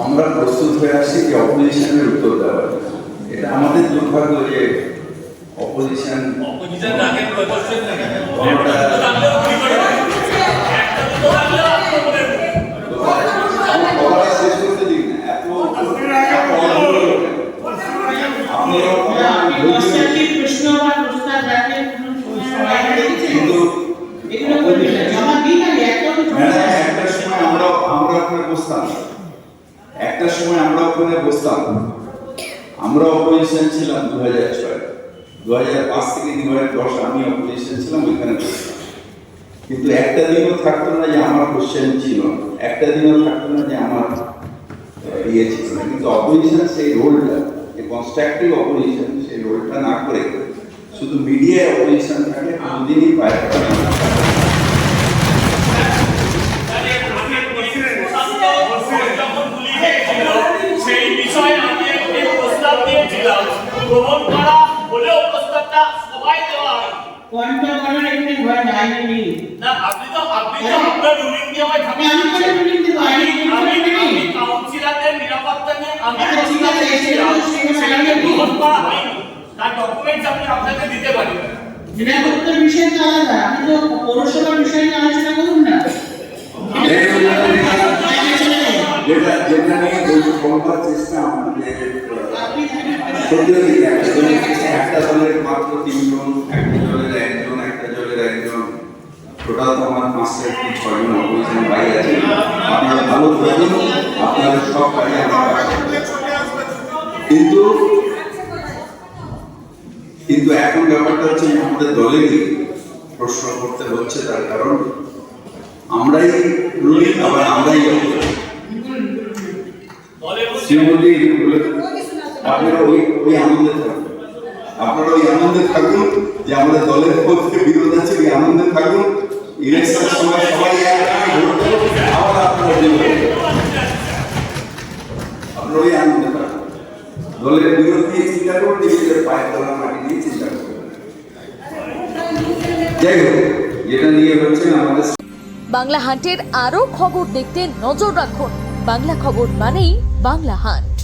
আমরা প্রস্তুত হয়ে আসি যে অপোজিশনের উত্তর দেওয়ার। এটা আমাদের দুর্ভাগ্য যে অপোজিশন একটা সময় আমরা ওখানে বসতাম। আমরা অপোজিশন ছিলাম 2006, 2005 থেকে 2010 আমি অপোজিশন ছিলাম, ওইখানে বসতাম। কিন্তু একটা দিনও থাকতো না যে আমার কোশ্চেন ছিল, একটা দিনও থাকতো না যে আমার ইয়ে ছিল না। কিন্তু অপোজিশন সেই রোলটা, যে কনস্ট্রাকটিভ অপোজিশন, সেই রোলটা না করে শুধু মিডিয়ায় অপোজিশন থাকে, কোনোদিনই পায় না। গ্রহণ করা হলেও প্রস্তাবটা সবাই দেওয়া হয় কোয়ান্টাম করার এখানে ভয় নাই না। আপনি তো আপনার রুলিং দিয়ে আমায় থামিয়ে আমি তো রুলিং দিব আমি কাউন্সিলরদের নিরাপত্তা নিয়ে আমি ঠিক আছে সেখানে গ্রহণ করা হয়নি, তার ডকুমেন্টস আমি আপনাকে দিতে পারি। নিরাপত্তার বিষয় তো আলাদা, আপনি তো পৌরসভার বিষয় নিয়ে আলোচনা করুন না। যেটা নিয়ে বলবার চেষ্টা আমাদের একটা দলের মাত্র 3 জন, একটা দলের 1 জন, একটা দলের 1 জন, টোটাল তো আমার 5 থেকে 6 জন অপোজিশন ভাই আছে। আপনারা ভালো থাকুন, আপনাদের সব কাজে কিন্তু এখন ব্যাপারটা হচ্ছে আমাদের দলেরই প্রশ্ন করতে হচ্ছে, তার কারণ আমরাই রুলিং, আবার আমরাই আপনারা ওই আনন্দে থাকুন, আপনারা ওই আনন্দে থাকুন যে আমাদের দলের পক্ষে বিরোধ আছে, ওই আনন্দে থাকুন। ইলেকশনের সময় সবাই আবার আপনারা আপনারা ওই আনন্দে থাকুন, দলের বিরোধ নিয়ে চিন্তা করুন, নিজেদের পায়ের তলা মাটি নিয়ে চিন্তা করুন। যাই হোক, যেটা নিয়ে হচ্ছে আমাদের বাংলা হান্টের আরও খবর দেখতে নজর রাখুন। বাংলা খবর মানেই বাংলা হান্ট।